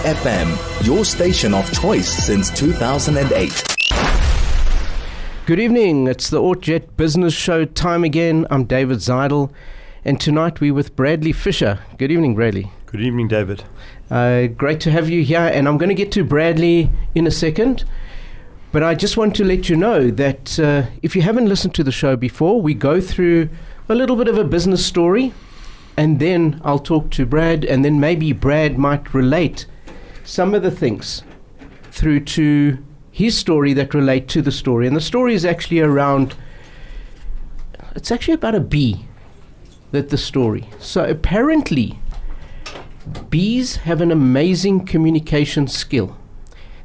FM, your station of choice since 2008. Good evening, it's the ORT Business Show time again. I'm David Zeidel, and tonight we're with Bradley Fisher. Good evening, Bradley. Good evening, David. Great to have you here, and I'm going to get to Bradley in a second. But I just want to let you know that if you haven't listened to the show before, we go through a little bit of a business story, and then I'll talk to Brad, and then maybe Brad might relate some of the things through to his story that relate to the story. And the story is actually it's actually about a bee, the story. So apparently, bees have an amazing communication skill.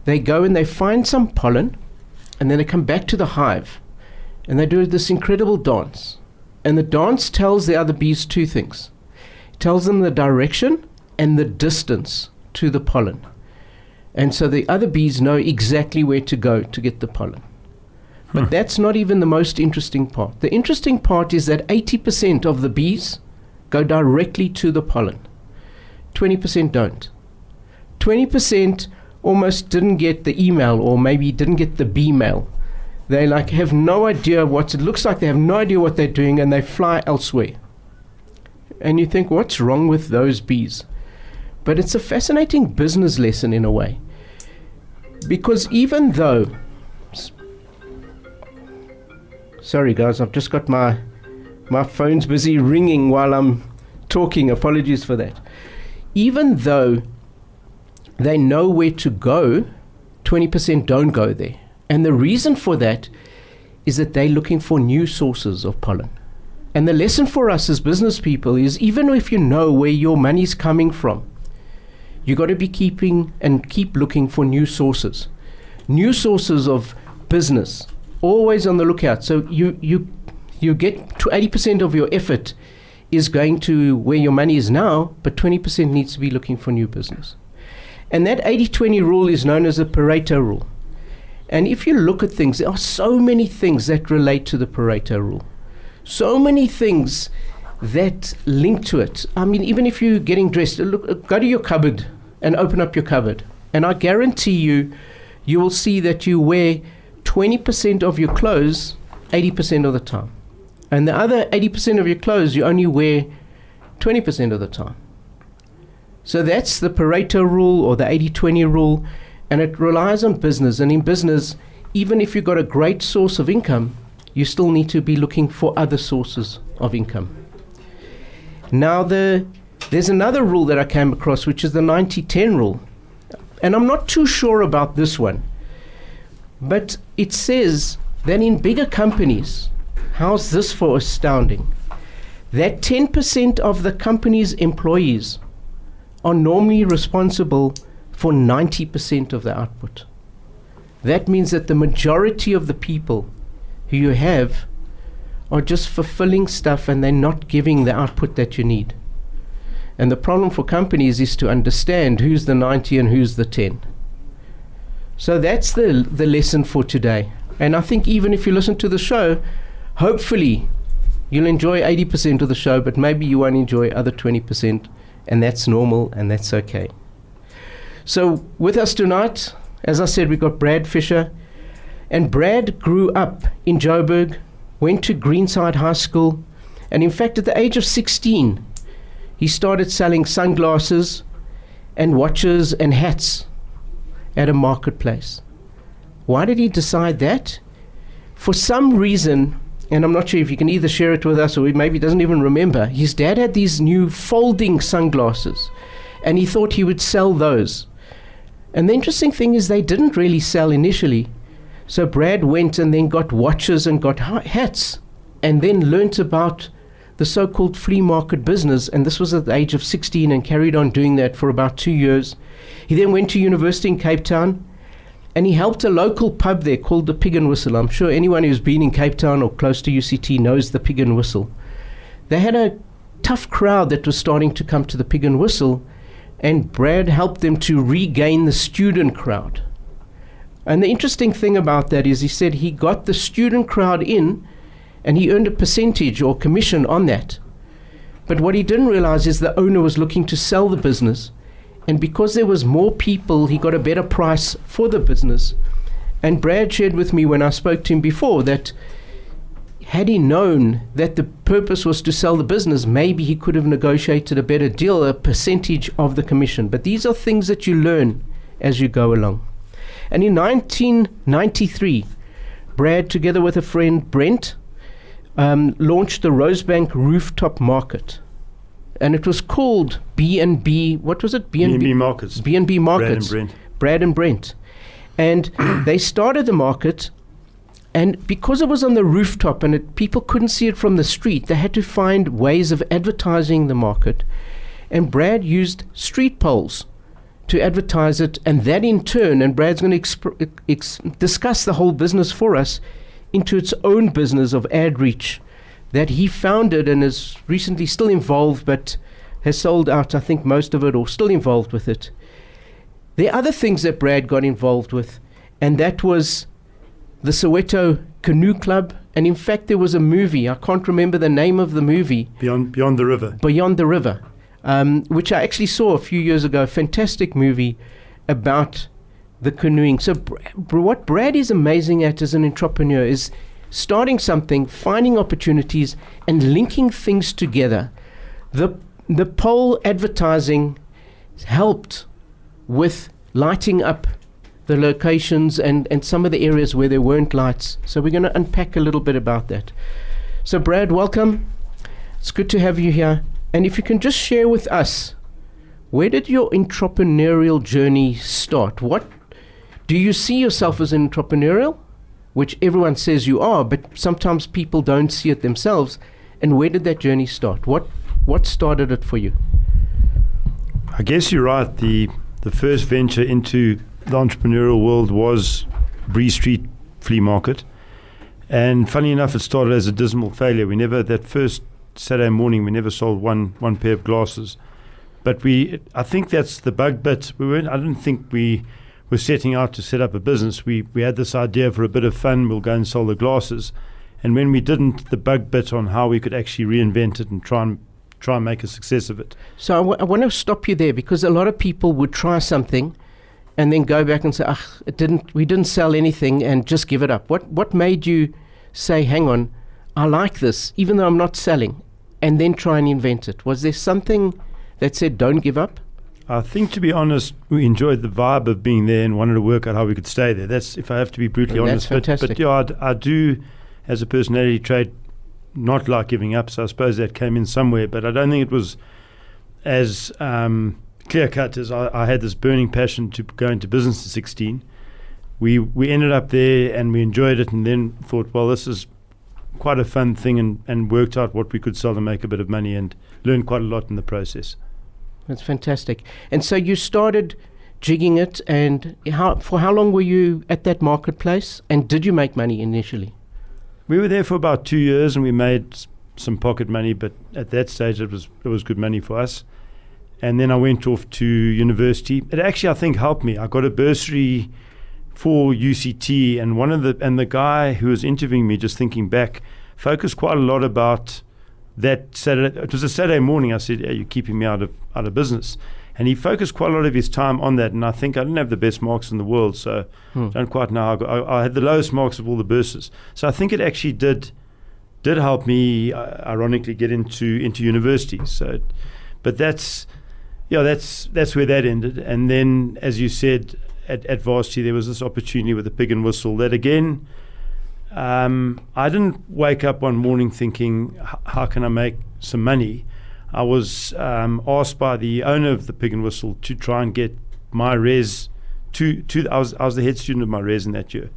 They go and they find some pollen, and then they come back to the hive, and they do this incredible dance. And the dance tells the other bees two things. It tells them the direction and the distance to the pollen. And so the other bees know exactly where to go to get the pollen. But that's not even the most interesting part. The interesting part is that 80% of the bees go directly to the pollen. 20% don't. 20% almost didn't get the email, or maybe didn't get the bee mail. They have no idea what it looks like. They have no idea what they're doing, and they fly elsewhere. And you think, what's wrong with those bees? But it's a fascinating business lesson in a way. Because even though, sorry guys, I've just got my phone's busy ringing while I'm talking. Apologies for that. Even though they know where to go, 20% don't go there. And the reason for that is that they're looking for new sources of pollen. And the lesson for us as business people is, even if you know where your money's coming from, you got to be keep looking for new sources of business, always on the lookout. So you get to 80% of your effort is going to where your money is now, but 20% needs to be looking for new business. And that 80-20 rule is known as the Pareto rule. And if you look at things, there are so many things that relate to the Pareto rule. So many things that link to it. I mean, even if you're getting dressed, go to your cupboard and open up your cupboard. And I guarantee you will see that you wear 20% of your clothes 80% of the time. And the other 80% of your clothes you only wear 20% of the time. So that's the Pareto rule, or the 80-20 rule, and it relies on business. And in business, even if you've got a great source of income, you still need to be looking for other sources of income. Now, there's another rule that I came across, which is the 90-10 rule. And I'm not too sure about this one, but it says that in bigger companies, how's this for astounding, that 10% of the company's employees are normally responsible for 90% of the output. That means that the majority of the people who you have are just fulfilling stuff, and they're not giving the output that you need. And the problem for companies is to understand who's the 90 and who's the 10. So that's the lesson for today. And I think even if you listen to the show, hopefully you'll enjoy 80% of the show, but maybe you won't enjoy other 20%, and that's normal, and that's okay. So with us tonight, as I said, we've got Brad Fisher. And Brad grew up in Joburg, went to Greenside High School, and in fact at the age of 16, he started selling sunglasses and watches and hats at a marketplace. Why did he decide that? For some reason, and I'm not sure if you can either share it with us or maybe he doesn't even remember, his dad had these new folding sunglasses, and he thought he would sell those. And the interesting thing is they didn't really sell initially. So Brad went and then got watches and got hats, and then learnt about the so-called flea market business. And this was at the age of 16, and carried on doing that for about 2 years. He then went to university in Cape Town, and he helped a local pub there called the Pig and Whistle. I'm sure anyone who's been in Cape Town or close to UCT knows the Pig and Whistle. They had a tough crowd that was starting to come to the Pig and Whistle, and Brad helped them to regain the student crowd. And the interesting thing about that is he said he got the student crowd in, and he earned a percentage or commission on that. But what he didn't realize is the owner was looking to sell the business, And because there was more people, he got a better price for the business. And Brad shared with me when I spoke to him before that had he known that the purpose was to sell the business, maybe he could have negotiated a better deal, a percentage of the commission. But these are things that you learn as you go along. And in 1993, Brad, together with a friend, Brent, launched the Rosebank Rooftop Market. And it was called B&B, what was it? B&B Markets. B&B Markets. Brad and Brent. And they started the market, and because it was on the rooftop and people couldn't see it from the street, they had to find ways of advertising the market. And Brad used street poles to advertise it, and that in turn, and Brad's going to discuss the whole business for us, into its own business of ad reach that he founded and is recently still involved, but has sold out, I think, most of it, or still involved with it. There are other things that Brad got involved with, and that was the Soweto Canoe Club. And in fact, there was a movie, I can't remember the name of the movie. Beyond the River. Beyond the River, which I actually saw a few years ago, a fantastic movie about the canoeing. So what Brad is amazing at as an entrepreneur is starting something, finding opportunities, and linking things together. The pole advertising helped with lighting up the locations and some of the areas where there weren't lights. So we're going to unpack a little bit about that. So Brad, welcome. It's good to have you here. And if you can just share with us, where did your entrepreneurial journey start? What do you see yourself as an entrepreneurial, which everyone says you are, but sometimes people don't see it themselves. And where did that journey start? What started it for you? I guess you're right. The first venture into the entrepreneurial world was Bree Street Flea Market. And funny enough, it started as a dismal failure. That first Saturday morning, we never sold one pair of glasses. But I think that's the bug bit. I didn't think we were setting out to set up a business. We had this idea for a bit of fun, we'll go and sell the glasses. And when we didn't, the bug bit on how we could actually reinvent it and try and make a success of it. So I want to stop you there, because a lot of people would try something and then go back and say, we didn't sell anything, and just give it up. What made you say, hang on, I like this, even though I'm not selling, and then try and invent it? Was there something that said, don't give up? I think, to be honest, we enjoyed the vibe of being there and wanted to work out how we could stay there. That's, if I have to be brutally honest. That's fantastic. But yeah, I do, as a personality trait, not like giving up, so I suppose that came in somewhere, but I don't think it was as clear-cut as I had this burning passion to go into business at 16. We ended up there and we enjoyed it, and then thought, well, this is quite a fun thing, and worked out what we could sell to make a bit of money, and learned quite a lot in the process. That's fantastic. And so you started jigging it, and for how long were you at that marketplace, and did you make money initially? We were there for about 2 years, and we made some pocket money, but at that stage it was good money for us. And then I went off to university. It actually, I think, helped me. I got a bursary for UCT, and the guy who was interviewing me, just thinking back, focused quite a lot about that Saturday. It was a Saturday morning. I said, "Are you keeping me out of business?" And he focused quite a lot of his time on that. And I think I didn't have the best marks in the world, so don't quite know. I had the lowest marks of all the burses. So I think it actually did help me, ironically, get into university. So, but that's where that ended. And then, as you said, at varsity, there was this opportunity with the Pig and Whistle that, again, I didn't wake up one morning thinking, how can I make some money? I was asked by the owner of the Pig and Whistle to try and get my res I was the head student of my res in that year,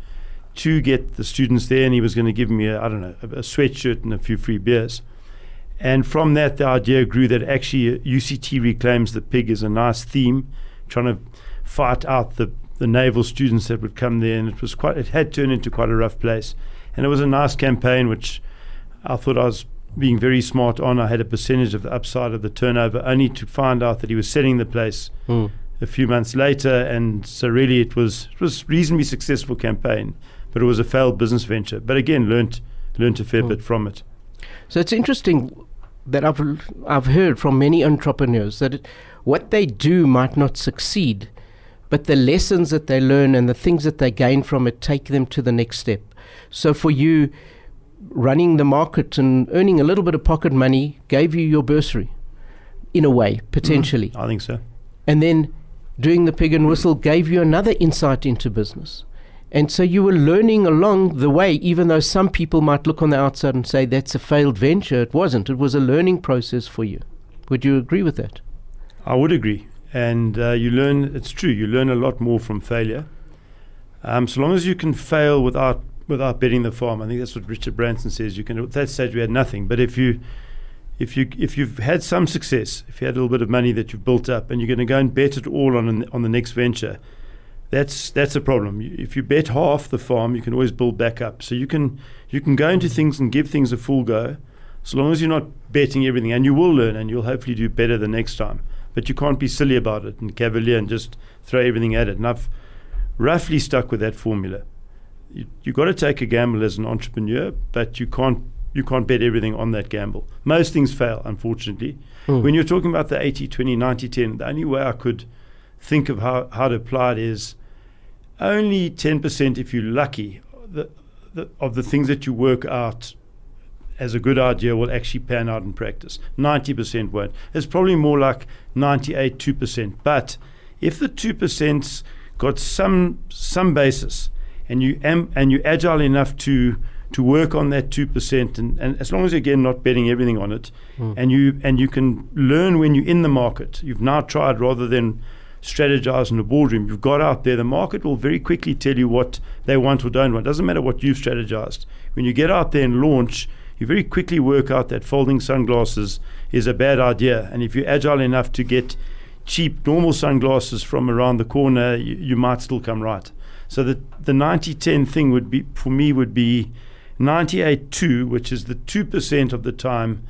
to get the students there, and he was going to give me a sweatshirt and a few free beers. And from that, the idea grew that actually UCT reclaims the pig as a nice theme, trying to fight out the naval students that would come there, and it had turned into quite a rough place. And it was a nice campaign, which I thought I was being very smart on. I had a percentage of the upside of the turnover, only to find out that he was selling the place a few months later. And so really it was reasonably successful campaign, but it was a failed business venture. But again, learnt a fair bit from it. So it's interesting that I've heard from many entrepreneurs that what they do might not succeed, but the lessons that they learn and the things that they gain from it take them to the next step. So for you, running the market and earning a little bit of pocket money gave you your bursary, in a way, potentially. I think so. And then doing the pig and whistle gave you another insight into business. And so you were learning along the way, even though some people might look on the outside and say that's a failed venture. It wasn't. It was a learning process for you. Would you agree with that? I would agree. And you learn, it's true, you learn a lot more from failure. So long as you can fail without betting the farm. I think that's what Richard Branson says. You can, at that stage we had nothing. But if you've had some success, if you had a little bit of money that you've built up and you're going to go and bet it all on the next venture, that's a problem. If you bet half the farm, you can always build back up. So you can go into things and give things a full go, so long as you're not betting everything, and you will learn and you'll hopefully do better the next time. But you can't be silly about it and cavalier and just throw everything at it. And I've roughly stuck with that formula. You've got to take a gamble as an entrepreneur, but you can't bet everything on that gamble. Most things fail, unfortunately. When you're talking about the 80-20, 90-10, the only way I could think of how to apply it is only 10%, if you're lucky, of the things that you work out as a good idea will actually pan out in practice. 90% won't. It's probably more like 98, 2%. But if the 2%'s got some basis, and you're agile enough to work on that 2%, and as long as you're, again, not betting everything on it, and you can learn when you're in the market. You've now tried, rather than strategize in the boardroom, you've got out there. The market will very quickly tell you what they want or don't want. It doesn't matter what you've strategized. When you get out there and launch, you very quickly work out that folding sunglasses is a bad idea. And if you're agile enough to get cheap, normal sunglasses from around the corner, you might still come right. So the 90-10 thing would be, for me, would be 98-2, which is the 2% of the time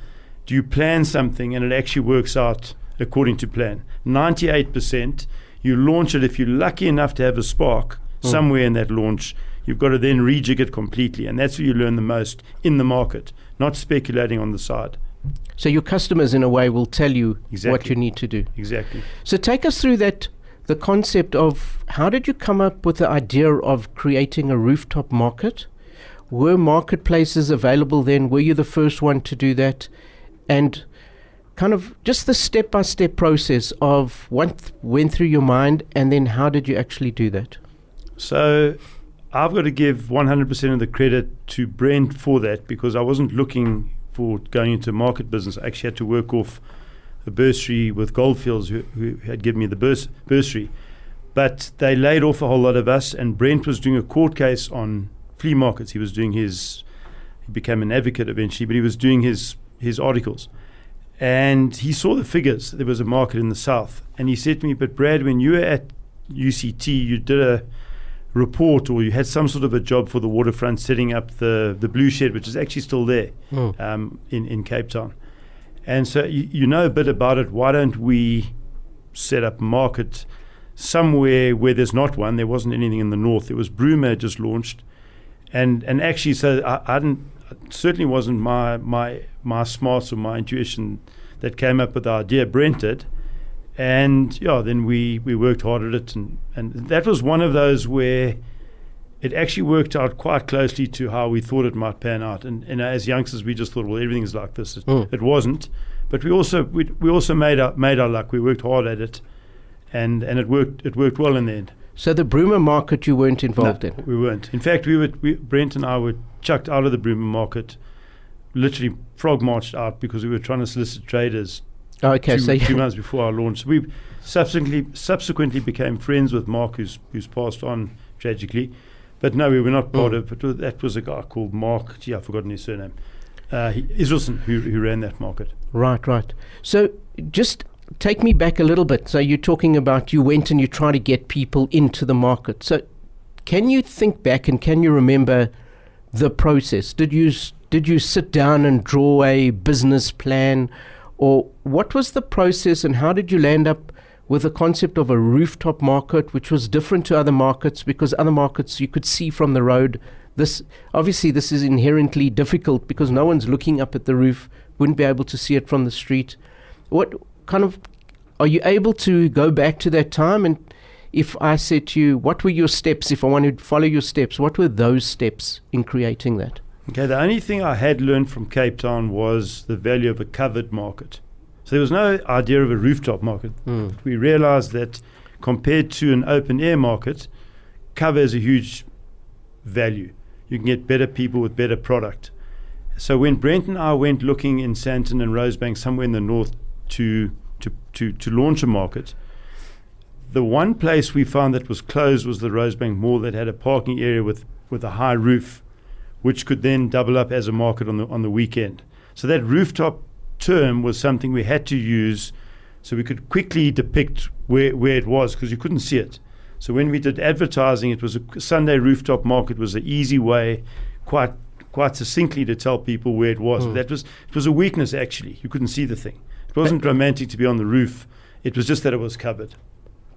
do you plan something and it actually works out according to plan. 98%, you launch it. If you're lucky enough to have a spark somewhere in that launch, you've got to then rejig it completely. And that's where you learn the most in the market, not speculating on the side. So your customers, in a way, will tell you what you need to do. Exactly. So take us through that, the concept of how did you come up with the idea of creating a rooftop market? Were marketplaces available then? Were you the first one to do that? And kind of just the step-by-step process of what went through your mind, and then how did you actually do that? So I've got to give 100% of the credit to Brent for that, because I wasn't looking for going into market business. I actually had to work off a bursary with Goldfields who had given me the bursary. But they laid off a whole lot of us, and Brent was doing a court case on flea markets. He became an advocate eventually, but he was doing his articles. And he saw the figures. There was a market in the south. And he said to me, but Brad, when you were at UCT, you did a report, or you had some sort of a job for the waterfront, setting up the Blue Shed, which is actually still there in Cape Town. And so you know a bit about it. Why don't we set up a market somewhere where there's not one? There wasn't anything in the north. It was Bruma just launched. And actually, so it certainly wasn't my smarts or my intuition that came up with the idea. Brent did. And then we worked hard at it, and that was one of those where it actually worked out quite closely to how we thought it might pan out. And as youngsters, we just thought, well, everything's like this. It wasn't, but we also made our luck. We worked hard at it, and it worked well in the end. So the Bruma market you weren't involved in? We weren't. In fact, Brent and I were chucked out of the Bruma market, literally frog marched out, because we were trying to solicit traders. Okay, so 2 months before our launch. We subsequently became friends with Mark, who's passed on tragically. But no, we were not part of it. That was a guy called Mark. I've forgotten his surname. Israelson, who ran that market. Right. So just take me back a little bit. So you're talking about you went and you tried to get people into the market. So can you think back and can you remember the process? Did you sit down and draw a business plan? Or what was the process, and how did you land up with the concept of a rooftop market, which was different to other markets, because other markets you could see from the road? This is inherently difficult because no one's looking up at the roof, wouldn't be able to see it from the street. What kind of Are you able to go back to that time? And if I said to you, what were your steps, if I wanted to follow your steps, what were those steps in creating that? Okay, the only thing I had learned from Cape Town was the value of a covered market. So there was no idea of a rooftop market. We realized that compared to an open air market, cover is a huge value. You can get better people with better product. So when Brent and I went looking in Sandton and Rosebank, somewhere in the north, to launch a market, the one place we found that was closed was the Rosebank Mall that had a parking area with a high roof, which could then double up as a market on the weekend. So that rooftop term was something we had to use so we could quickly depict where it was, because you couldn't see it. So when we did advertising, it was a Sunday rooftop market was an easy way, quite succinctly, to tell people where it was. But it was a weakness, actually. You couldn't see the thing. It wasn't romantic to be on the roof. It was just that it was covered.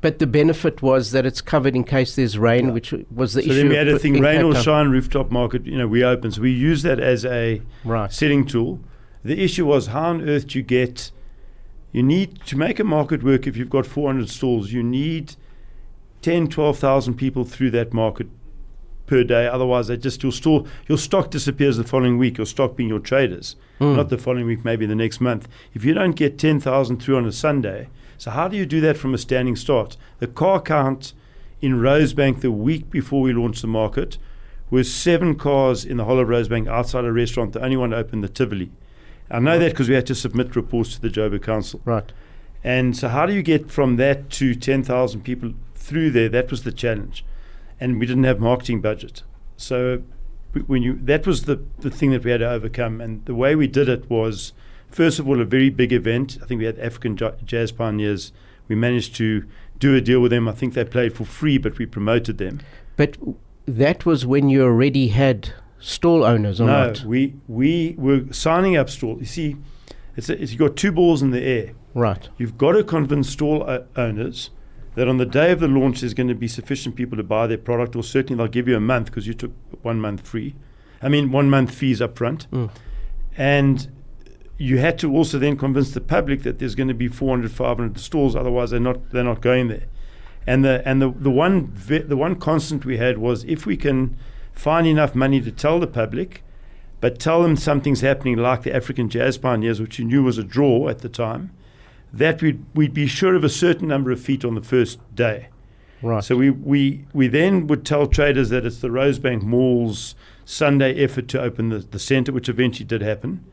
But the benefit was that it's covered in case there's rain, which was the issue. So then we had a thing, rain or shine rooftop market, we opened. So we used that as a setting tool. The issue was, how on earth you need to make a market work. If you've got 400 stalls, you need 10, 12,000 people through that market per day. Otherwise, your stock disappears the following week, your stock being your traders, not the following week, maybe the next month. If you don't get 10,000 through on a Sunday, so how do you do that from a standing start? The car count in Rosebank the week before we launched the market was 7 cars in the whole of Rosebank outside a restaurant, the only one open, the Tivoli. I know that because we had to submit reports to the Joburg Council. Right. And so how do you get from that to 10,000 people through there? That was the challenge. And we didn't have marketing budget. So that was the thing that we had to overcome. And the way we did it was, first of all, a very big event. I think we had African Jazz Pioneers. We managed to do a deal with them. I think they played for free, but we promoted them. But that was when you already had stall owners, or not? No, we were signing up stall. You see, you've got two balls in the air. Right. You've got to convince stall owners that on the day of the launch there's going to be sufficient people to buy their product, or certainly they'll give you a month because you took 1 month free. 1 month fees up front. And you had to also then convince the public that there's going to be 400, 500 stalls, otherwise they're not going there. And the one constant we had was, if we can find enough money to tell the public, but tell them something's happening like the African Jazz Pioneers, which you knew was a draw at the time, that we'd be sure of a certain number of feet on the first day. Right. So we then would tell traders that it's the Rosebank Mall's Sunday effort to open the centre, which eventually did happen.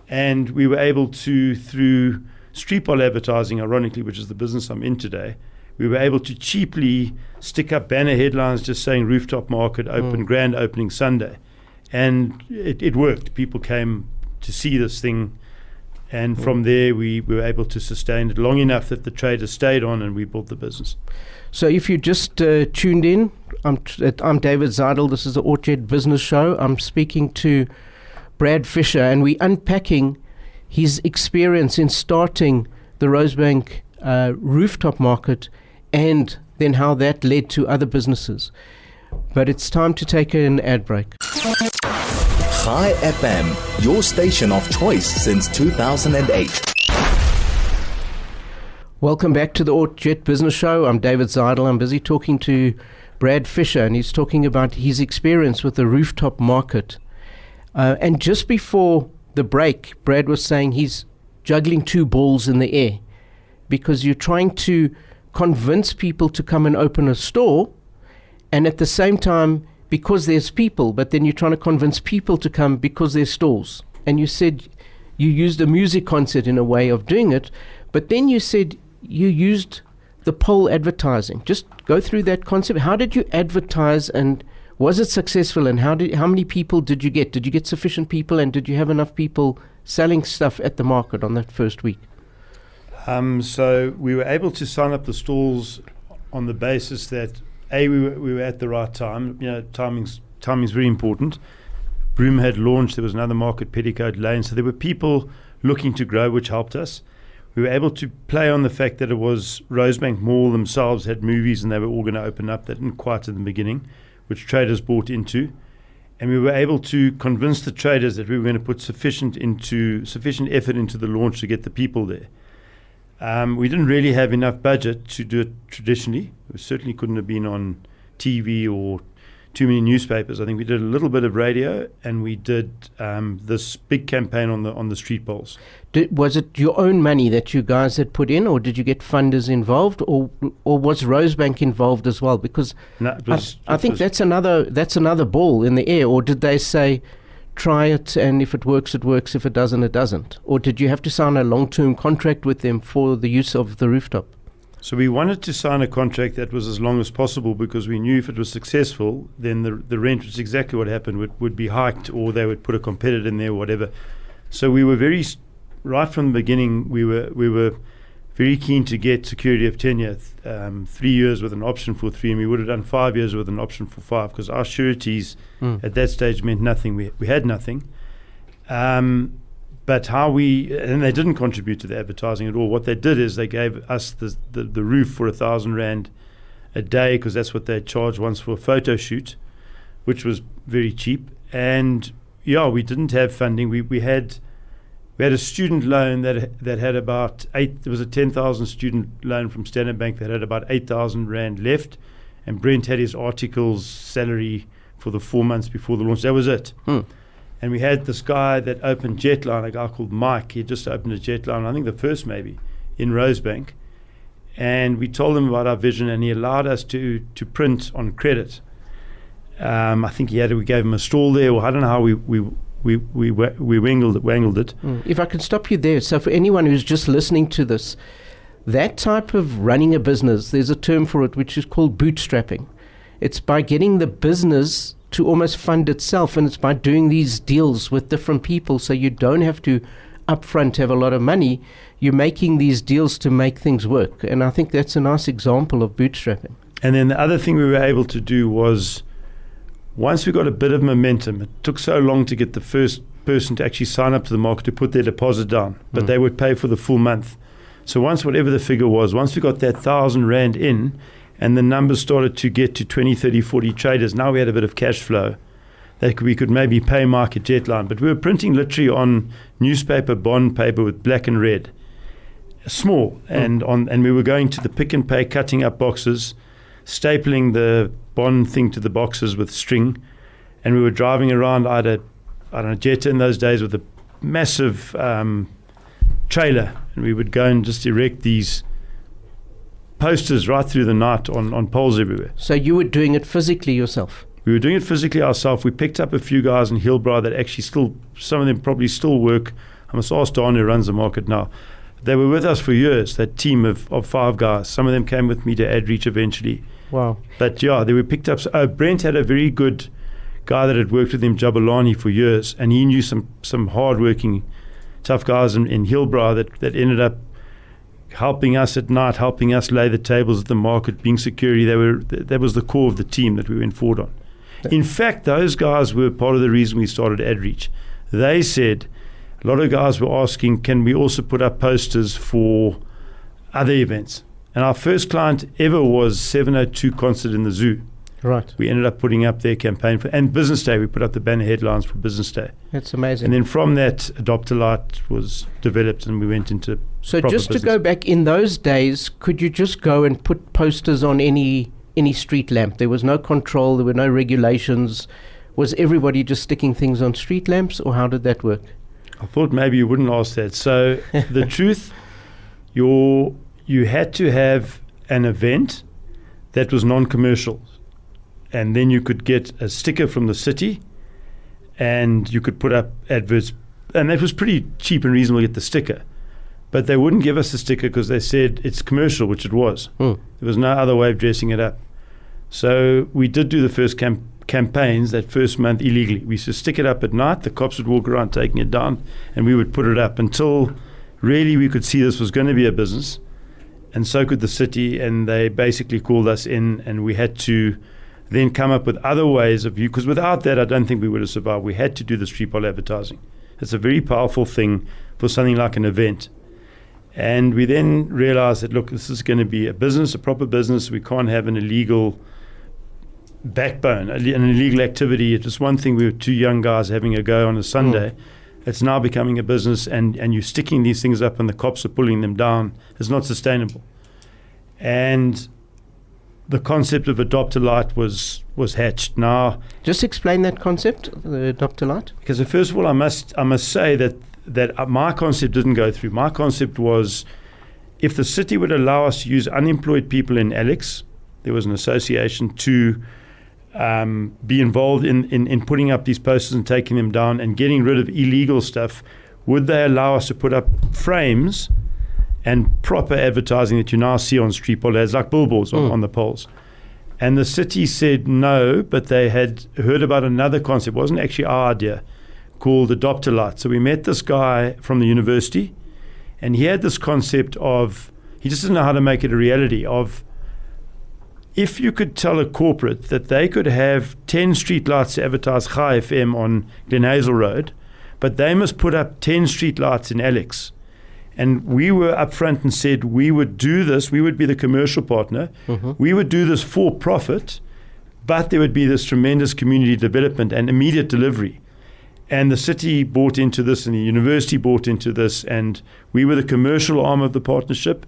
And we were able to, through street pole advertising, ironically, which is the business I'm in today, we were able to cheaply stick up banner headlines just saying rooftop market open, grand opening Sunday. And it worked. People came to see this thing. And from there, we were able to sustain it long enough that the traders stayed on, and we built the business. So if you just tuned in, I'm David Zeidel. This is the ORT Business Show. I'm speaking to Brad Fisher, and we're unpacking his experience in starting the Rosebank rooftop market, and then how that led to other businesses. But it's time to take an ad break. High FM, your station of choice since 2008. Welcome back to the ORT Business Show. I'm David Zeidel. I'm busy talking to Brad Fisher, and he's talking about his experience with the rooftop market. And just before the break, Brad was saying he's juggling two balls in the air, because you're trying to convince people to come and open a store, and at the same time, because there's people, but then you're trying to convince people to come because there's stores. And you said you used a music concert in a way of doing it, but then you said you used the pole advertising. Just go through that concept. How did you advertise, and was it successful, and how many people did you get? Did you get sufficient people, and did you have enough people selling stuff at the market on that first week? So we were able to sign up the stalls on the basis that we were at the right time. Timing's very important. Broome had launched. There was another market, Petticoat Lane. So there were people looking to grow, which helped us. We were able to play on the fact that it was Rosebank Mall themselves had movies, and they were all going to open up. That didn't quite in the beginning, which traders bought into. And we were able to convince the traders that we were going to put sufficient effort into the launch to get the people there. We didn't really have enough budget to do it traditionally. We certainly couldn't have been on TV or too many newspapers. I think we did a little bit of radio, and we did this big campaign on the street poles. Was it your own money that you guys had put in, or did you get funders involved, or was Rosebank involved as well? Because No, I think that's another ball in the air. Or did they say, try it, and if it works, it works. If it doesn't, it doesn't. Or did you have to sign a long-term contract with them for the use of the rooftop? So we wanted to sign a contract that was as long as possible, because we knew if it was successful, then the rent, was exactly what happened, would be hiked, or they would put a competitor in there or whatever. So we were right from the beginning, we were very keen to get security of tenure, 3 years with an option for 3, and we would have done 5 years with an option for 5, because our sureties at that stage meant nothing. We had nothing. But and they didn't contribute to the advertising at all. What they did is they gave us the roof for 1,000 Rand a day, because that's what they charged once for a photo shoot, which was very cheap. And we didn't have funding. We had a student loan that had about there was a 10,000 student loan from Standard Bank that had about 8,000 Rand left, and Brent had his articles salary for the 4 months before the launch. That was it. And we had this guy that opened Jetline, a guy called Mike. He just opened a Jetline, I think the first maybe, in Rosebank. And we told him about our vision, and he allowed us to print on credit. I think we gave him a stall there, or I don't know how we wangled it. If I can stop you there. So for anyone who's just listening to this, that type of running a business, there's a term for it which is called bootstrapping. It's by getting the business to almost fund itself, and it's by doing these deals with different people, so you don't have to upfront have a lot of money. You're making these deals to make things work, and I think that's a nice example of bootstrapping. And then the other thing we were able to do was, once we got a bit of momentum, it took so long to get the first person to actually sign up to the market to put their deposit down, but they would pay for the full month. So once whatever the figure was, once we got that 1,000 Rand in, and the numbers started to get to 20, 30, 40 traders, now we had a bit of cash flow that we could maybe pay market Jetline. But we were printing literally on newspaper, bond paper with black and red, small. And we were going to the Pick and Pay, cutting up boxes, stapling the bond thing to the boxes with string. And we were driving around. I had a Jetta in those days with a massive trailer. And we would go and just erect these posters right through the night on poles everywhere. So you were doing it physically yourself? We were doing it physically ourselves. We picked up a few guys in Hillbrow that actually some of them probably still work. I must ask Don, who runs the market now. They were with us for years, that team of 5 guys. Some of them came with me to AdReach eventually. Wow. But they were picked up. Brent had a very good guy that had worked with him, Jabulani, for years, and he knew some hard-working, tough guys in Hillbrow that ended up helping us at night, helping us lay the tables at the market, being security. That was the core of the team that we went forward on. In fact, those guys were part of the reason we started AdReach. They said, a lot of guys were asking, can we also put up posters for other events? And our first client ever was 702 Concert in the Zoo. Right. We ended up putting up their campaign and Business Day. We put up the banner headlines for Business Day. That's amazing. And then from that, Adopt-A-Light was developed, and we went into So proper just business. To go back, in those days, could you just go and put posters on any street lamp? There was no control, there were no regulations. Was everybody just sticking things on street lamps, or how did that work? I thought maybe you wouldn't ask that. So the truth, you had to have an event that was non-commercial. And then you could get a sticker from the city, and you could put up adverts. And that was pretty cheap and reasonable to get the sticker. But they wouldn't give us the sticker because they said it's commercial, which it was. There was no other way of dressing it up. So we did do the first campaigns that first month illegally. We used to stick it up at night. The cops would walk around taking it down, and we would put it up until really we could see this was going to be a business. And so could the city, and they basically called us in, and we had to then come up with other ways of because without that, I don't think we would have survived. We had to do the street pole advertising. It's a very powerful thing for something like an event. And we then realized that, look, this is going to be a business, a proper business. We can't have an illegal backbone, an illegal activity. It was one thing we were 2 young guys having a go on a Sunday, It's now becoming a business, and you're sticking these things up and the cops are pulling them down. It's not sustainable. And the concept of Adopt-A-Lite was hatched. Now, just explain that concept, the Adopt-A-Lite. Because first of all, I must say that my concept didn't go through. My concept was, if the city would allow us to use unemployed people in Alex, there was an association to be involved in putting up these posters and taking them down and getting rid of illegal stuff, would they allow us to put up frames and proper advertising that you now see on street pole ads, like billboards on the poles? And the city said no, but they had heard about another concept. It wasn't actually our idea, called Adopt-A-Lite. So we met this guy from the university, and he had this concept of, he just didn't know how to make it a reality, of if you could tell a corporate that they could have 10 streetlights to advertise Chai FM on Glen Hazel Road, but they must put up 10 streetlights in Alex. And we were upfront and said we would do this, we would be the commercial partner, we would do this for profit, but there would be this tremendous community development and immediate delivery. And the city bought into this, and the university bought into this, and we were the commercial arm of the partnership.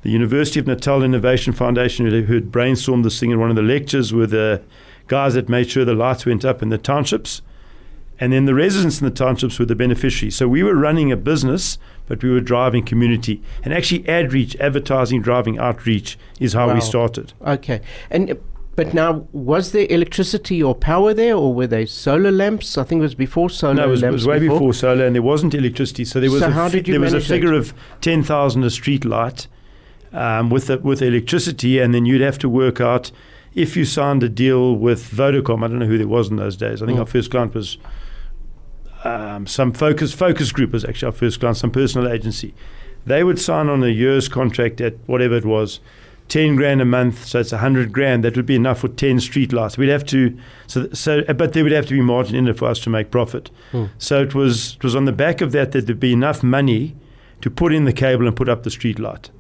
The University of Natal Innovation Foundation, who had brainstormed this thing in one of the lectures, were the guys that made sure the lights went up in the townships. And then the residents in the townships were the beneficiaries. So we were running a business, but we were driving community. And actually ad reach, advertising, driving outreach is how we started. Okay. But now, was there electricity or power there, or were they solar lamps? I think it was before solar lamps. No, it was way before solar, and there wasn't electricity. So there was there was a figure of 10,000 a street light with electricity, and then you'd have to work out if you signed a deal with Vodacom. I don't know who there was in those days. I think our first client was some focus group was actually our first client, some personal agency. They would sign on a year's contract at whatever it was, 10 grand a month, so it's 100 grand. That would be enough for 10 street lights. We'd have to, but there would have to be margin in it for us to make profit. So it was on the back of that there'd be enough money to put in the cable and put up the street light.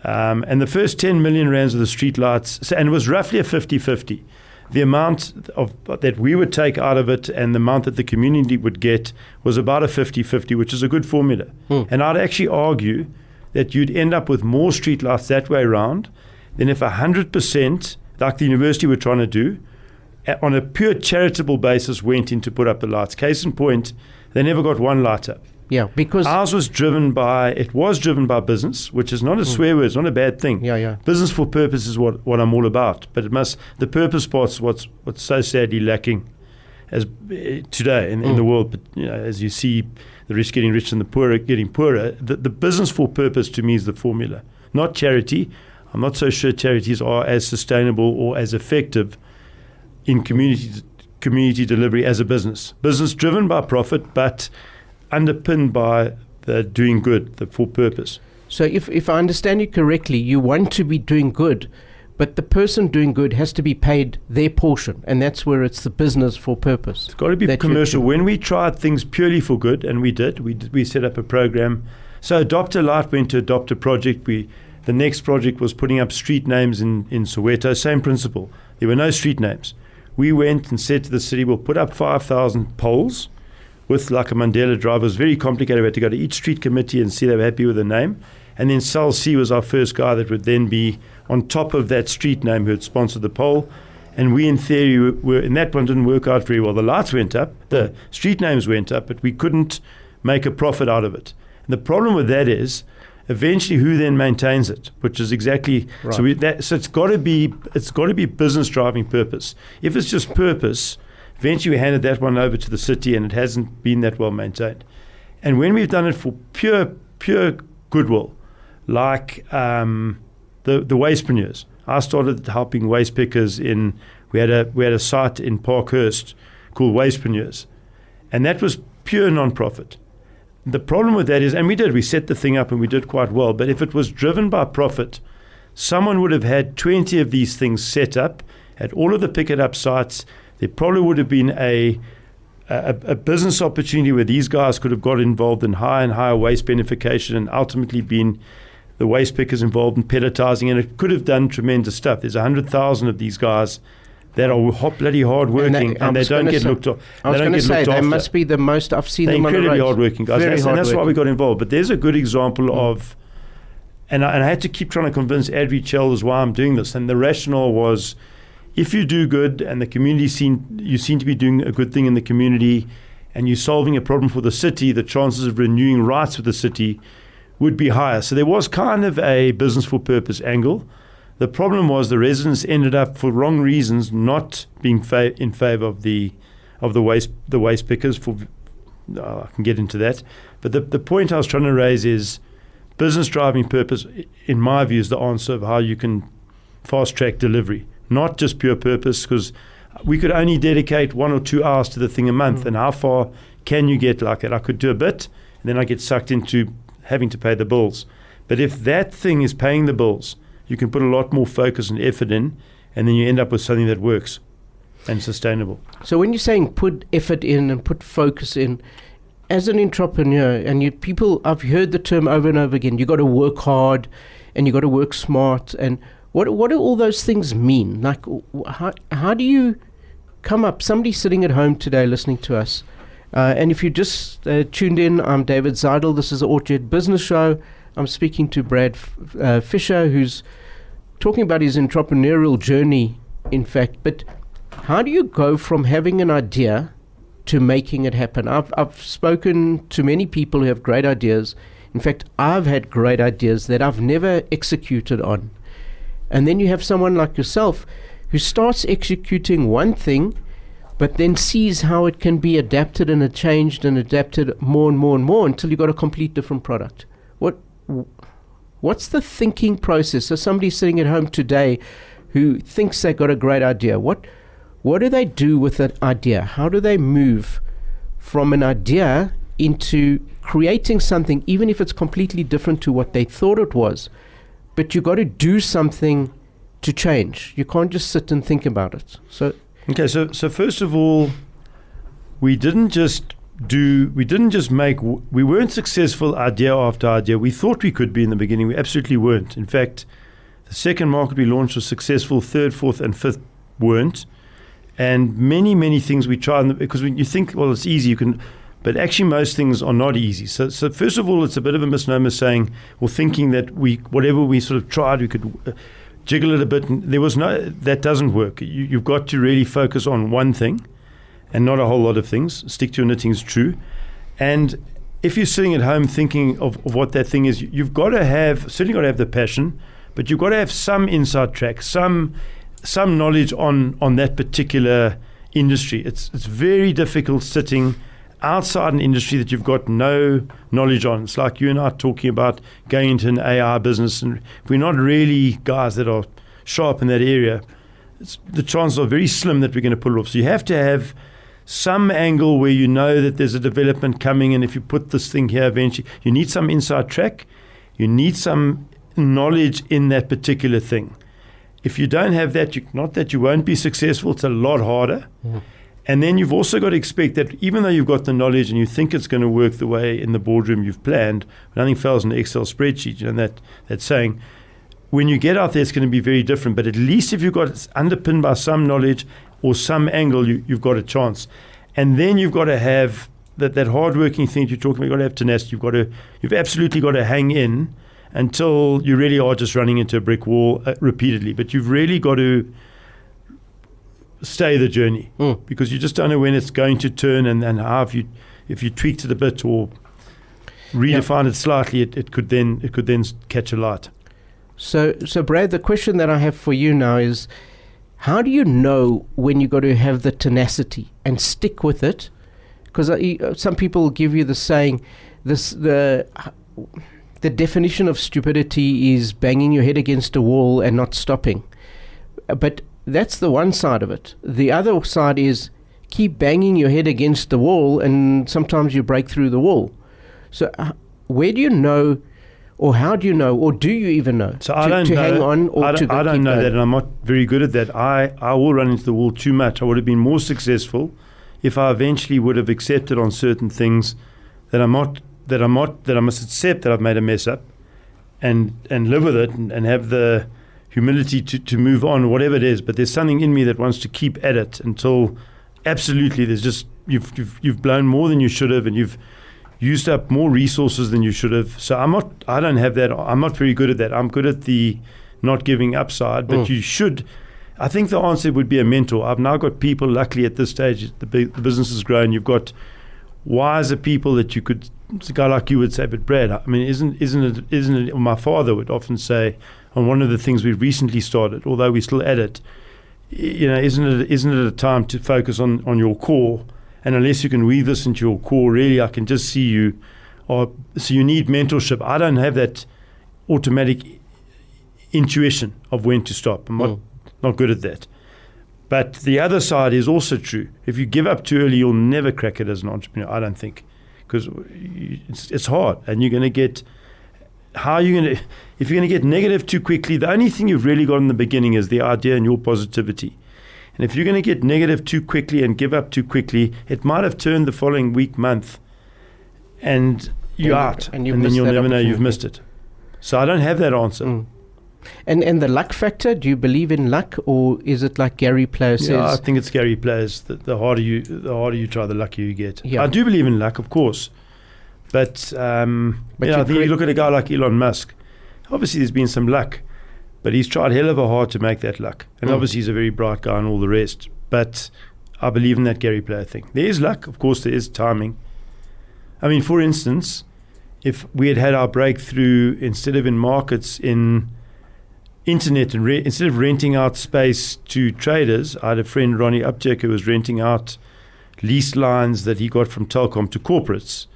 And the first 10 million rands of the street lights, and it was roughly a 50-50. The amount that we would take out of it and the amount that the community would get was about a 50-50, which is a good formula. And I'd actually argue that you'd end up with more streetlights that way around than if 100%, like the university were trying to do, on a pure charitable basis went in to put up the lights. Case in point, they never got one light up. Yeah, because ours was driven by business, which is not a swear word, it's not a bad thing. Yeah. Business for purpose is what I'm all about. But the purpose part's what's so sadly lacking as today in the world. But as you see, the rich getting richer and the poor getting poorer. The business for purpose to me is the formula, not charity. I'm not so sure charities are as sustainable or as effective in community delivery as a business. Business driven by profit, but underpinned by the doing good, the for purpose. So if I understand you correctly, you want to be doing good, but the person doing good has to be paid their portion, and that's where it's the business for purpose. It's got to be commercial. When we tried things purely for good, and we set up a program. So Adopt-A-Lite went to Adopt a Project. The next project was putting up street names in Soweto, same principle. There were no street names. We went and said to the city, we'll put up 5,000 poles with like a Mandela Drive. It was very complicated. We had to go to each street committee and see they were happy with the name. And then Cell C was our first guy that would then be on top of that street name who had sponsored the poll. And we, in theory, and that one didn't work out very well. The lights went up, the street names went up, but we couldn't make a profit out of it. And the problem with that is, eventually, who then maintains it? Which is exactly right. So it's got to be business driving purpose. If it's just purpose, eventually we handed that one over to the city, and it hasn't been that well maintained. And when we've done it for pure goodwill, like the wastepreneurs, I started helping waste pickers we had a site in Parkhurst called Wastepreneurs, and that was pure non-profit. The problem with that is, and we set the thing up and we did quite well, but if it was driven by profit, someone would have had 20 of these things set up at all of the pick-it-up sites. There probably would have been a business opportunity where these guys could have got involved in higher and higher waste beneficiation and ultimately been the waste pickers involved in pelletizing, and it could have done tremendous stuff. There's 100,000 of these guys that are bloody hard working and they don't get looked after. I was going to say, they must be the most, I've seen them on the road. They're incredibly hard working guys. And that's why we got involved. But there's a good example of, and I had to keep trying to convince outreach elders why I'm doing this. And the rationale was, if you do good and the community you seem to be doing a good thing in the community and you're solving a problem for the city, the chances of renewing rights with the city would be higher. So there was kind of a business for purpose angle. The problem was the residents ended up, for wrong reasons, not being in favour of the waste pickers. I can get into that, but the point I was trying to raise is business driving purpose. In my view, is the answer of how you can fast track delivery, not just pure purpose. Because we could only dedicate 1 or 2 hours to the thing a month, and how far can you get like it? I could do a bit, and then I get sucked into having to pay the bills. But if that thing is paying the bills, you can put a lot more focus and effort in, and then you end up with something that works and sustainable. So when you're saying put effort in and put focus in, as an entrepreneur, and I've heard the term over and over again, you got to work hard and you got to work smart. And what do all those things mean? Like, how do you come up? Somebody sitting at home today listening to us, and if you just tuned in, I'm David Zeidel. This is the ORT Business Show. I'm speaking to Brad Fisher, who's talking about his entrepreneurial journey, in fact. But how do you go from having an idea to making it happen? I've spoken to many people who have great ideas. In fact, I've had great ideas that I've never executed on. And then you have someone like yourself who starts executing one thing, but then sees how it can be adapted and changed and adapted more and more and more until you've got a complete different product. What's the thinking process? So somebody sitting at home today who thinks they've got a great idea, what do they do with that idea? How do they move from an idea into creating something, even if it's completely different to what they thought it was? But you got to do something to change. You can't just sit and think about it. So first of all, we weren't successful idea after idea. We thought we could be in the beginning. We absolutely weren't. In fact, the second market we launched was successful. Third, fourth, and fifth weren't. And many, many things we tried, because when you think, well, it's easy, but actually most things are not easy. So first of all, it's a bit of a misnomer thinking that whatever we sort of tried, we could jiggle it a bit. And that doesn't work. You've got to really focus on one thing and not a whole lot of things. Stick to your knitting is true. And if you're sitting at home thinking of what that thing is, you've got to have the passion, but you've got to have some inside track, some knowledge on that particular industry. It's very difficult sitting outside an industry that you've got no knowledge on. It's like you and I talking about going into an AI business, and if we're not really guys that are sharp in that area, the chances are very slim that we're going to pull it off. So you have to have some angle where you know that there's a development coming, and if you put this thing here eventually, you need some inside track, you need some knowledge in that particular thing. If you don't have that, not that you won't be successful, it's a lot harder. Mm. And then you've also got to expect that even though you've got the knowledge and you think it's going to work the way in the boardroom you've planned, nothing fails in an Excel spreadsheet, that saying, when you get out there, it's going to be very different. But at least if you've got it underpinned by some knowledge or some angle, you've got a chance. And then you've got to have that hard-working thing you're talking about. You've got to have tenacity. You've absolutely got to hang in until you really are just running into a brick wall repeatedly. But you've really got to stay the journey because you just don't know when it's going to turn and how if you tweaked it a bit or redefine it slightly, it could then catch a light. So Brad, the question that I have for you now is, how do you know when you've got to have the tenacity and stick with it? Because some people give you the saying, the definition of stupidity is banging your head against a wall and not stopping. But that's the one side of it. The other side is keep banging your head against the wall and sometimes you break through the wall. So where do you know, or how do you know, or do you even know hang on or I don't know that, and I'm not very good at that. I will run into the wall too much. I would have been more successful if I eventually would have accepted on certain things that I must accept that I've made a mess up and live with it and have the humility to move on, whatever it is. But there's something in me that wants to keep at it until absolutely there's just you've blown more than you should have, and you've used up more resources than you should have. So I don't have that. I'm not very good at that. I'm good at the not giving up side, but you should. I think the answer would be a mentor. I've now got people, luckily at this stage, the business has grown. You've got wiser people that you could, a guy like you would say, but Brad, I mean, isn't it, my father would often say on one of the things we've recently started, although we're still at it, isn't it a time to focus on your core? And unless you can weave this into your core, really, I can just see you. So you need mentorship. I don't have that automatic intuition of when to stop. I'm not good at that. But the other side is also true. If you give up too early, you'll never crack it as an entrepreneur, I don't think, because it's hard. And you're going to get, if you're going to get negative too quickly, the only thing you've really got in the beginning is the idea and your positivity. And if you're going to get negative too quickly and give up too quickly, it might have turned the following week, month, and you're out. And then you'll never know you've missed it. So I don't have that answer. And the luck factor, do you believe in luck, or is it like Gary Player says? Yeah, I think it's Gary Player's, the harder you try, the luckier you get. Yeah. I do believe in luck, of course. But I think you look at a guy like Elon Musk, obviously there's been some luck, but he's tried hell of a hard to make that luck. And obviously he's a very bright guy and all the rest. But I believe in that Gary Player thing. There is luck, of course, there is timing. I mean, for instance, if we had our breakthrough instead of in markets in internet and instead of renting out space to traders, I had a friend, Ronnie Upchek, who was renting out lease lines that he got from Telkom to corporates.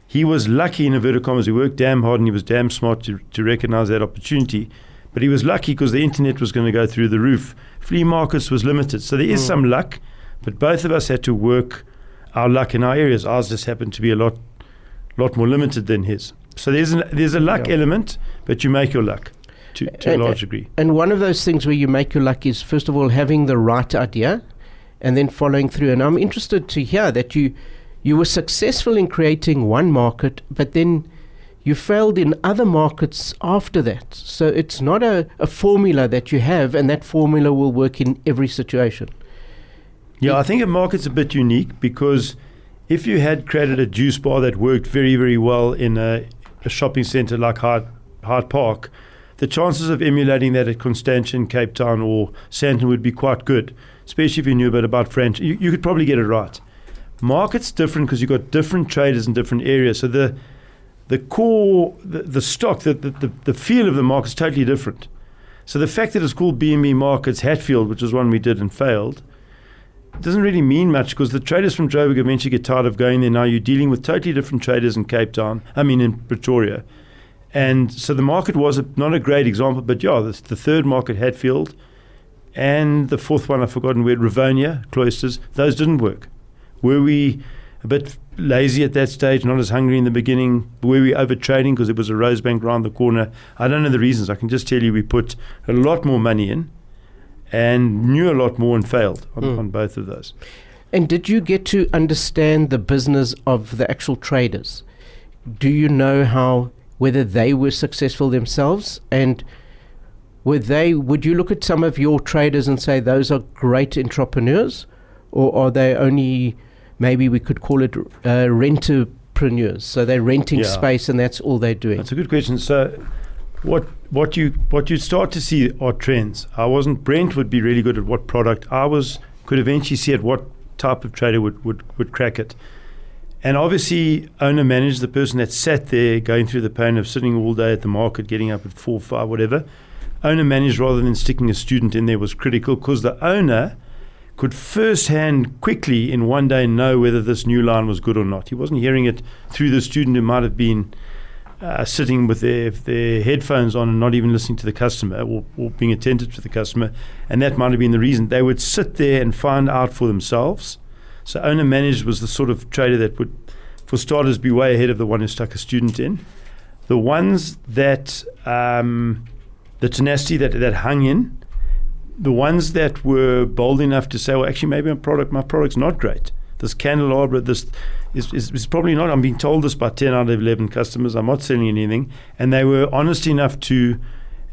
He was lucky, in inverted commas. He worked damn hard and he was damn smart to recognize that opportunity. But he was lucky because the internet was going to go through the roof. Flea markets was limited. So there is some luck, but both of us had to work our luck in our areas. Ours just happened to be a lot more limited than his. So there's a luck element, but you make your luck to a large degree. And one of those things where you make your luck is, first of all, having the right idea and then following through. And I'm interested to hear that you were successful in creating one market, but then you failed in other markets after that. So it's not a formula that you have, and that formula will work in every situation. Yeah, I think a market's a bit unique, because if you had created a juice bar that worked very, very well in a shopping centre like Hyde Park, the chances of emulating that at Constantia in Cape Town or Sandton would be quite good, especially if you knew a bit about French. You could probably get it right. Market's different because you've got different traders in different areas. So the core, the stock, the feel of the market is totally different. So the fact that it's called B&B Markets Hatfield, which was one we did and failed, doesn't really mean much, because the traders from Joburg eventually get tired of going there. Now you're dealing with totally different traders in in Pretoria. And so the market was not a great example, but the third market, Hatfield, and the fourth one, I've forgotten where, Rivonia, Cloisters, those didn't work. Were we a bit lazy at that stage, not as hungry in the beginning? Were we overtrading because it was a Rosebank round the corner? I don't know the reasons. I can just tell you we put a lot more money in and knew a lot more and failed on both of those. And did you get to understand the business of the actual traders? Do you know whether they were successful themselves, and would you look at some of your traders and say those are great entrepreneurs, or are they only, maybe we could call it renterpreneurs? So they're renting space and that's all they're doing. That's a good question. So what you start to see are trends. Brent would be really good at what product. Could eventually see at what type of trader would crack it. And obviously, owner managed, the person that sat there going through the pain of sitting all day at the market, getting up at 4, 5, whatever. Owner managed rather than sticking a student in there was critical, because the owner could firsthand quickly in one day know whether this new line was good or not. He wasn't hearing it through the student who might have been sitting with their headphones on and not even listening to the customer, or being attentive to the customer. And that might have been the reason. They would sit there and find out for themselves. So owner managed was the sort of trader that would, for starters, be way ahead of the one who stuck a student in. The ones that, the tenacity that hung in, the ones that were bold enough to say, well, actually, maybe my product's not great. This candelabra, this is probably not. I'm being told this by 10 out of 11 customers. I'm not selling anything. And they were honest enough to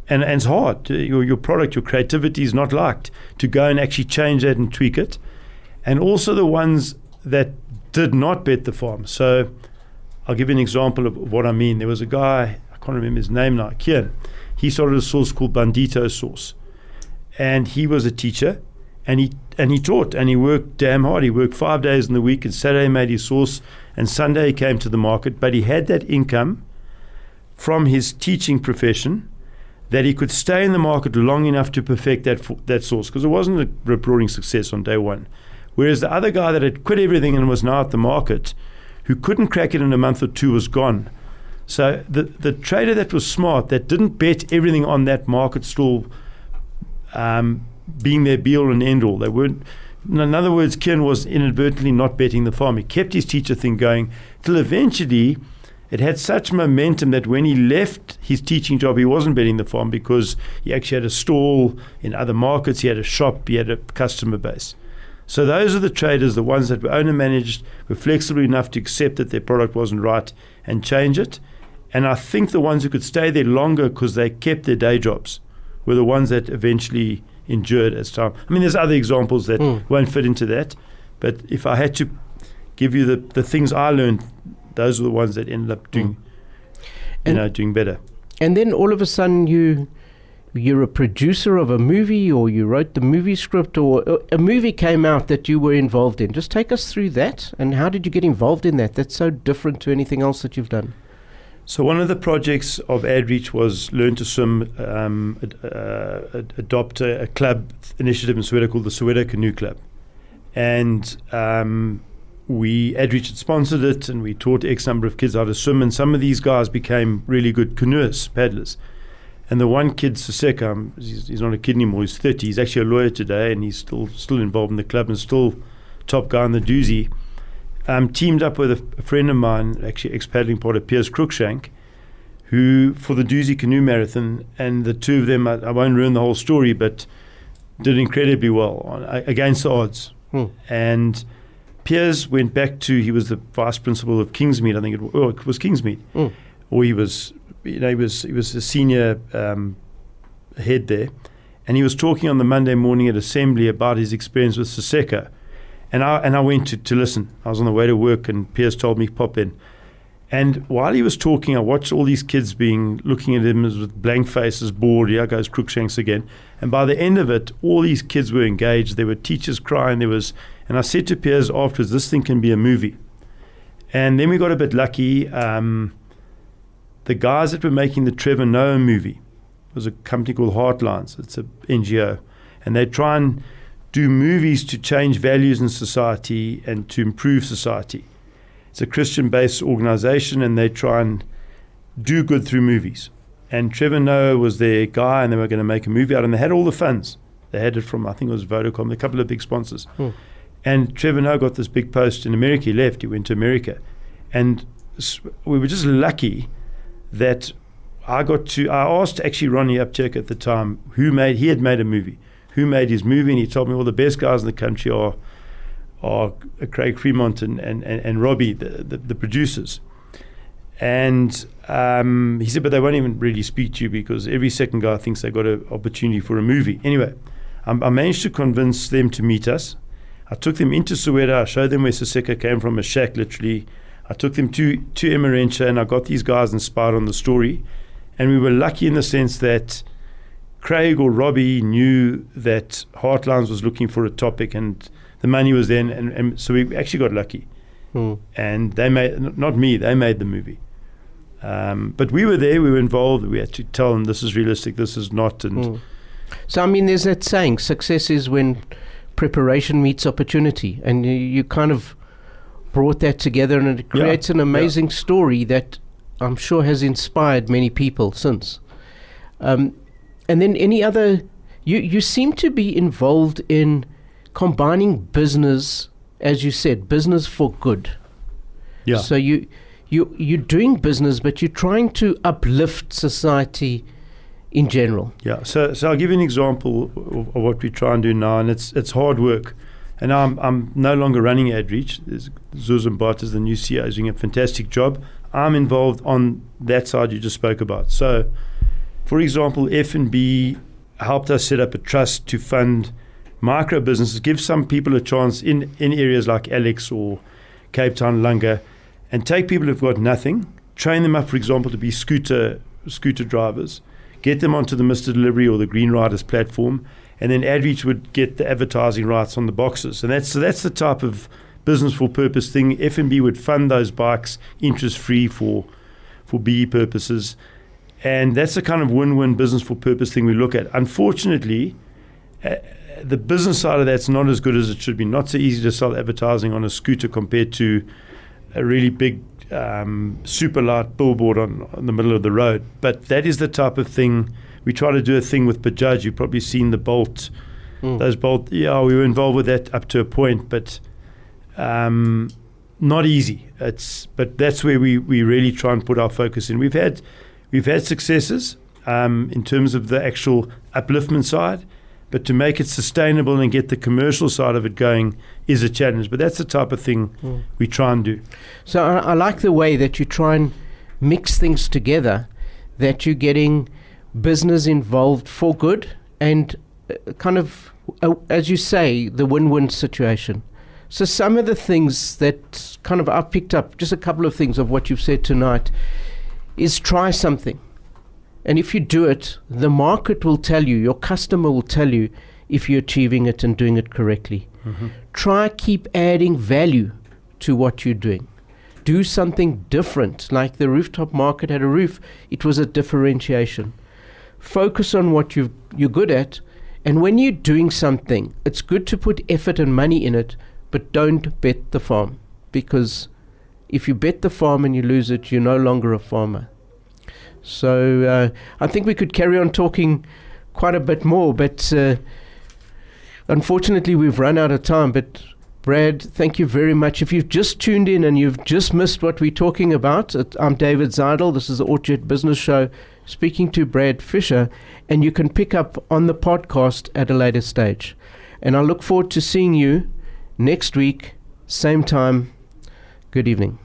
and it's hard. Your product, your creativity is not liked. To go and actually change that and tweak it. And also the ones that did not bet the farm. So I'll give you an example of what I mean. There was a guy, I can't remember his name now, Kian. He started a sauce called Bandito sauce. And he was a teacher, and he taught, and he worked damn hard. He worked 5 days in the week, and Saturday made his sauce, and Sunday he came to the market. But he had that income from his teaching profession that he could stay in the market long enough to perfect that sauce, because it wasn't a roaring success on day one. Whereas the other guy that had quit everything and was now at the market, who couldn't crack it in a month or two, was gone. So the trader that was smart, that didn't bet everything on that market stall being their be-all and end-all. They weren't. In other words, Kian was inadvertently not betting the farm. He kept his teacher thing going till eventually it had such momentum that when he left his teaching job, he wasn't betting the farm, because he actually had a stall in other markets, he had a shop, he had a customer base. So those are the traders, the ones that were owner-managed, were flexible enough to accept that their product wasn't right and change it. And I think the ones who could stay there longer because they kept their day jobs were the ones that eventually endured as time. I mean, there's other examples that won't fit into that. But if I had to give you the things I learned, those are the ones that ended up doing, doing better. And then all of a sudden you're a producer of a movie, or you wrote the movie script, or a movie came out that you were involved in. Just take us through that, and how did you get involved in that? That's so different to anything else that you've done. So one of the projects of AdReach was Learn to Swim, adopt a club initiative in Soweto called the Soweto Canoe Club. And AdReach had sponsored it, and we taught X number of kids how to swim, and some of these guys became really good canoeists, paddlers. And the one kid, Siseka, he's not a kid anymore, he's 30, he's actually a lawyer today, and he's still involved in the club and still top guy in the doozy. Teamed up with a friend of mine, actually ex-paddling part of Piers Cruikshank, who, for the Doozy Canoe Marathon, and the two of them, I won't ruin the whole story, but did incredibly well against the odds. And Piers went back he was the vice principal of Kingsmead, I think it was Kingsmead, or he was a senior head there, and he was talking on the Monday morning at assembly about his experience with Siseka. And I went to listen. I was on the way to work, and Piers told me pop in. And while he was talking, I watched all these kids looking at him with blank faces, bored. Here goes Cruikshanks again. And by the end of it, all these kids were engaged. There were teachers crying. And I said to Piers afterwards, this thing can be a movie. And then we got a bit lucky. The guys that were making the Trevor Noah movie was a company called Heartlines. It's an NGO. And they try and do movies to change values in society and to improve society. It's a Christian-based organization, and they try and do good through movies. And Trevor Noah was their guy, and they were going to make a movie out, and they had all the funds. They had it from, I think it was Vodacom, a couple of big sponsors. And Trevor Noah got this big post in America. He left, he went to America. And we were just lucky that I asked actually Ronnie Upchurch at the time, he had made a movie. Who made his movie? And he told me all the best guys in the country are Craig Fremont and Robbie, the producers. And he said, but they won't even really speak to you because every second guy thinks they got an opportunity for a movie. Anyway, I managed to convince them to meet us. I took them into Soweto. I showed them where Siseka came from, a shack literally. I took them to Emmarentia, and I got these guys inspired on the story. And we were lucky in the sense that Craig or Robbie knew that Heartlines was looking for a topic, and the money was then, and so we actually got lucky. And they made, not me, they made the movie. But we were there, we were involved, we had to tell them this is realistic, this is not. And So, I mean, there's that saying, success is when preparation meets opportunity, and you kind of brought that together, and it creates an amazing story that I'm sure has inspired many people since. And then any other, you seem to be involved in combining business, as you said, business for good. Yeah. So you're doing business, but you're trying to uplift society in general. Yeah. So I'll give you an example of what we try and do now, and it's hard work. And I'm no longer running AdReach. Zuz Mbata, the new CEO, is doing a fantastic job. I'm involved on that side you just spoke about. So For example, F&B helped us set up a trust to fund micro businesses, give some people a chance in areas like Alex or Cape Town, Lunga, and take people who've got nothing, train them up, for example, to be scooter drivers, get them onto the Mr. Delivery or the Green Riders platform, and then AdReach would get the advertising rights on the boxes. And that's the type of business for purpose thing. F&B would fund those bikes interest-free for BE purposes. And that's the kind of win-win business for purpose thing we look at. Unfortunately, the business side of that's not as good as it should be. Not so easy to sell advertising on a scooter compared to a really big super light billboard on the middle of the road. But that is the type of thing. We try to do a thing with Bajaj. You've probably seen the Bolt. Those Bolt, we were involved with that up to a point, but not easy. But that's where we really try and put our focus in. We've had successes in terms of the actual upliftment side, but to make it sustainable and get the commercial side of it going is a challenge. But that's the type of thing we try and do. So I like the way that you try and mix things together, that you're getting business involved for good and kind of, as you say, the win-win situation. So some of the things that kind of I've picked up, just a couple of things of what you've said tonight, is try something. And if you do it, the market will tell you, your customer will tell you if you're achieving it and doing it correctly. Mm-hmm. Try keep adding value to what you're doing. Do something different. Like the rooftop market had a roof, it was a differentiation. Focus on what you're good at. And when you're doing something, it's good to put effort and money in it, but don't bet the farm. Because if you bet the farm and you lose it, you're no longer a farmer. So I think we could carry on talking quite a bit more, but unfortunately we've run out of time. But Brad, thank you very much. If you've just tuned in and you've just missed what we're talking about, I'm David Zeidel. This is the ORT Business Show, speaking to Brad Fisher, and you can pick up on the podcast at a later stage. And I look forward to seeing you next week, same time. Good evening.